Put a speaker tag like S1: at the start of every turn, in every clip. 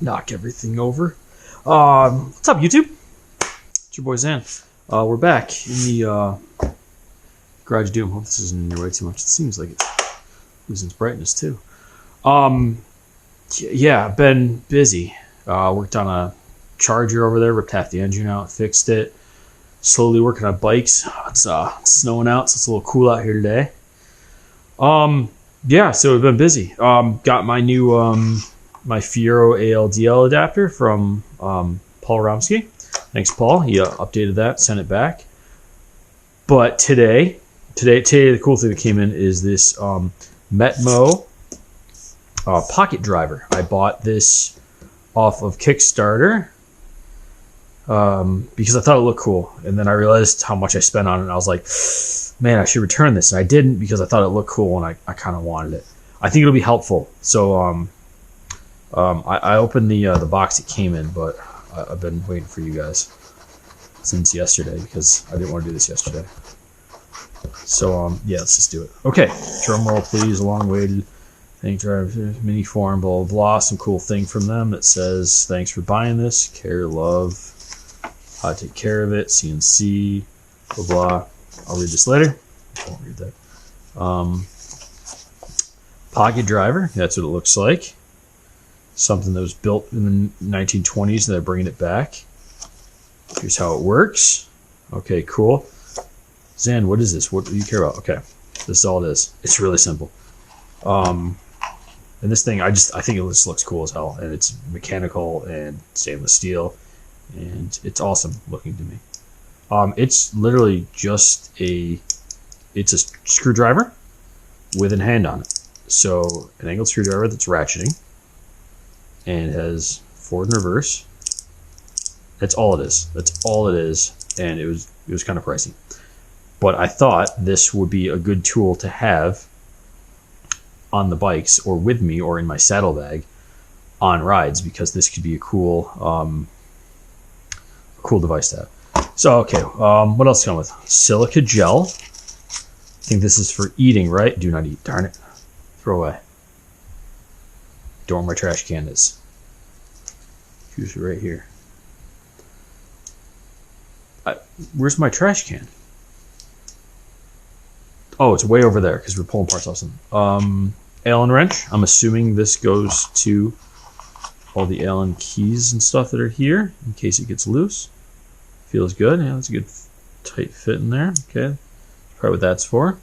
S1: knock everything over. What's up, YouTube? It's your boy Zan. We're back in the Garage Doom. Hope this isn't in your way too much. It seems like it's losing its brightness too. Yeah, I've been busy. Worked on a Charger over there, ripped half the engine out, fixed it. Slowly working on bikes. It's snowing out, so it's a little cool out here today. Yeah, so we've been busy. Got my new my Fiero ALDL adapter from Paul Romsky. Thanks, Paul. He updated that, sent it back. But today, the cool thing that came in is this MetMo pocket driver. I bought this off of Kickstarter because I thought it looked cool, and then I realized how much I spent on it, and I was like, man, I should return this, and I didn't because I thought it looked cool and I kind of wanted it. I think it'll be helpful. So I opened the box it came in, but I've been waiting for you guys since yesterday because I didn't want to do this yesterday. So yeah, let's just do it. Okay, drum roll please. Long waited. Thank driver mini form, blah blah blah. Some cool thing from them that says thanks for buying this. Care, love, how to take care of it. CNC, blah blah. I'll read this later. I won't read that. Pocket driver. That's what it looks like. Something that was built in the 1920s, and they're bringing it back. Here's how it works. Okay, cool. Zan, what is this? What do you care about? Okay, this is all it is. It's really simple. And this thing, I think it just looks cool as hell, and it's mechanical and stainless steel, and it's awesome looking to me. It's literally just it's a screwdriver with a hand on it. So an angled screwdriver that's ratcheting, and it has forward and reverse. That's all it is. That's all it is, and it was kind of pricey. But I thought this would be a good tool to have on the bikes or with me or in my saddlebag on rides, because this could be a cool device to have. So, okay, what else come with? Silica gel. I think this is for eating, right? Do not eat, darn it. Throw away. Don't know where my trash can is. It's right here. Where's my trash can? Oh, it's way over there because we're pulling parts off something. Allen wrench. I'm assuming this goes to all the Allen keys and stuff that are here in case it gets loose. Feels good. Yeah, that's a good tight fit in there. Okay, probably what that's for.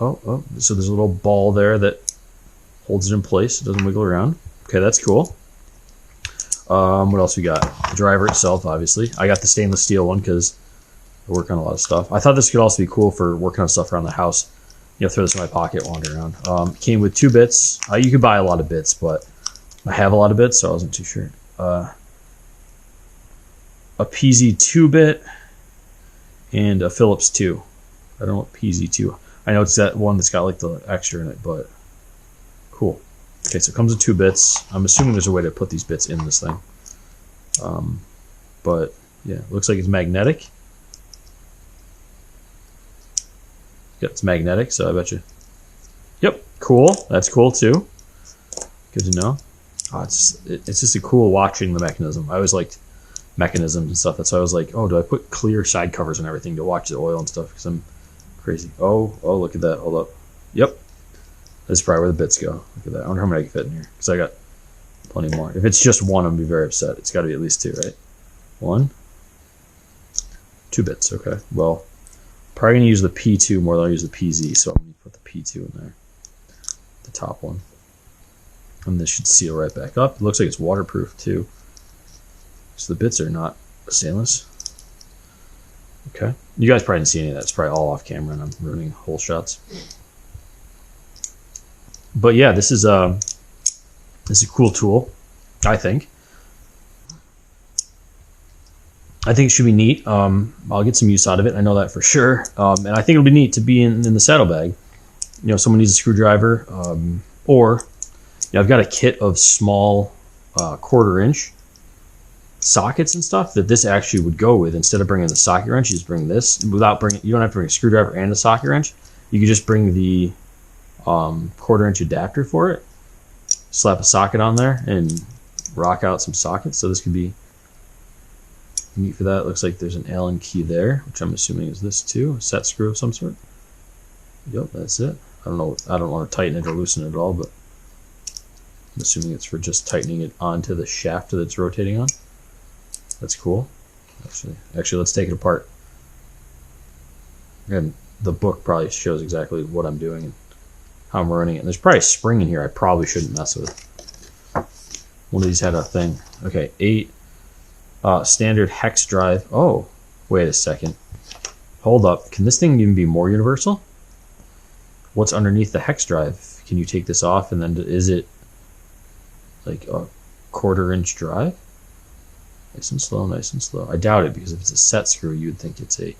S1: Oh, so there's a little ball there that holds it in place. It doesn't wiggle around. Okay, that's cool. What else we got? The driver itself, obviously. I got the stainless steel one because I work on a lot of stuff. I thought this could also be cool for working on stuff around the house. You know, throw this in my pocket, wander around. Came with 2 bits. You could buy a lot of bits, but I have a lot of bits, so I wasn't too sure. A PZ 2-bit and a Phillips 2. I don't know what PZ2. I know it's that one that's got like the extra in it, but cool. Okay, so it comes with 2 bits. I'm assuming there's a way to put these bits in this thing. But yeah, it looks like it's magnetic. Yeah, it's magnetic, so I bet you. Yep, cool. That's cool too. Good to know. It's just a cool watching the mechanism. I always liked mechanisms and stuff. That's why I was like, oh, do I put clear side covers and everything to watch the oil and stuff? Because I'm crazy. Oh, look at that. Hold up. Yep. This is probably where the bits go. Look at that. I wonder how many I can fit in here. Because I got plenty more. If it's just one, I'm going to be very upset. It's got to be at least 2, right? 1. 2 bits. Okay. Well, probably going to use the P2 more than I'll use the PZ. So I'm going to put the P2 in there. The top one. And this should seal right back up. It looks like it's waterproof too. So the bits are not stainless. Okay. You guys probably didn't see any of that. It's probably all off camera and I'm ruining whole shots. But yeah, this is a cool tool, I think. I think it should be neat. I'll get some use out of it. I know that for sure. And I think it'll be neat to be in the saddlebag. You know, someone needs a screwdriver, or you know, I've got a kit of small 1/4-inch sockets and stuff that this actually would go with. Instead of bringing the socket wrench, you just bring this. Without bringing, you don't have to bring a screwdriver and a socket wrench. You could just bring the 1/4-inch adapter for it. slap a socket on there and rock out some sockets. So this could be neat for that. It looks like there's an Allen key there, which I'm assuming is this too, a set screw of some sort. Yep, that's it. I don't know. I don't want to tighten it or loosen it at all, but I'm assuming it's for just tightening it onto the shaft that it's rotating on. That's cool. Actually, let's take it apart. And the book probably shows exactly what I'm doing and how I'm running it. And there's probably a spring in here I probably shouldn't mess with. One of these had a thing. Okay, 8 standard hex drive. Oh, wait a second. Hold up. Can this thing even be more universal? What's underneath the hex drive? Can you take this off and then is it like a 1/4 inch drive? Nice and slow, nice and slow. I doubt it, because if it's a set screw, you'd think it's a...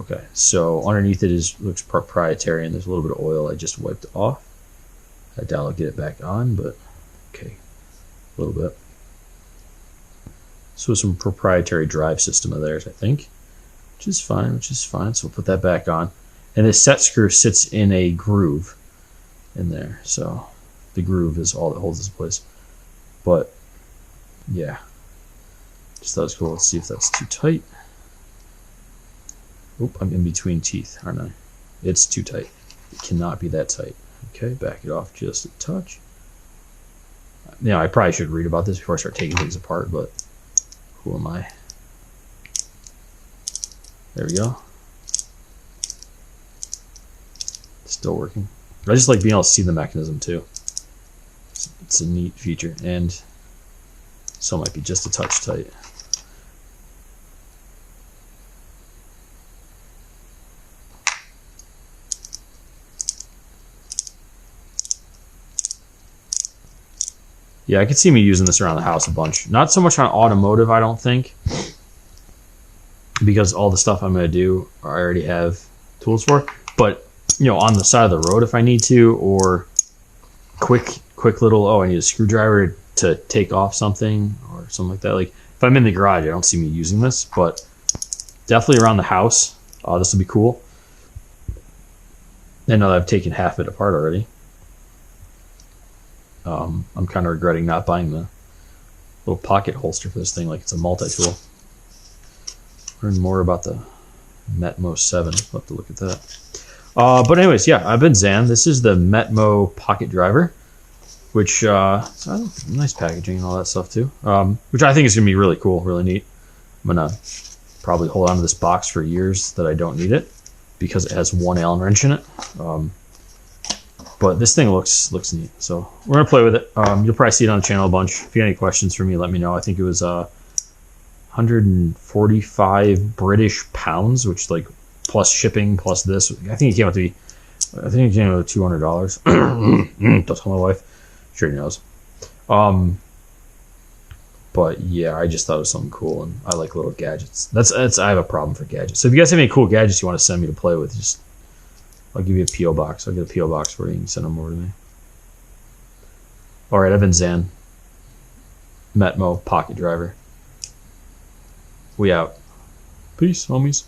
S1: Okay, so underneath it looks proprietary, and there's a little bit of oil I just wiped off. I doubt I'll get it back on, but okay, a little bit. So some proprietary drive system of theirs, I think, which is fine, So we'll put that back on. And this set screw sits in a groove in there, so the groove is all that holds this in place. But yeah, just thought it was cool. Let's see if that's too tight. Oop, I'm in between teeth, aren't I? It's too tight. It cannot be that tight. Okay, back it off just a touch. Now, I probably should read about this before I start taking things apart, but who am I? There we go. Still working. I just like being able to see the mechanism too. It's a neat feature, and so might be just a touch tight. Yeah, I could see me using this around the house a bunch. Not so much on automotive, I don't think, because all the stuff I'm going to do, I already have tools for. But, you know, on the side of the road if I need to, or quick little, oh, I need a screwdriver to take off something or something like that. Like, if I'm in the garage, I don't see me using this, but definitely around the house, this will be cool. I know that I've taken half it apart already. I'm kind of regretting not buying the little pocket holster for this thing, like it's a multi-tool. Learn more about the MetMo 7. I'll have to look at that. But anyways, yeah, I've been Zan. This is the MetMo pocket driver, which nice packaging and all that stuff too, which I think is going to be really cool, really neat. I'm going to probably hold on to this box for years that I don't need it, because it has one Allen wrench in it. But this thing looks neat, so we're gonna play with it. You'll probably see it on the channel a bunch. If you have any questions for me, let me know. I think it was 145 British pounds, which, like, plus shipping plus this, I think it came out to be, $200. Don't tell my wife. Sure, he knows. But yeah, I just thought it was something cool, and I like little gadgets. I have a problem for gadgets. So if you guys have any cool gadgets you want to send me to play with, just, I'll give you a P.O. box. I'll get a P.O. box for you and send them over to me. Alright, I've been Zan. MetMo pocket driver. We out. Peace, homies.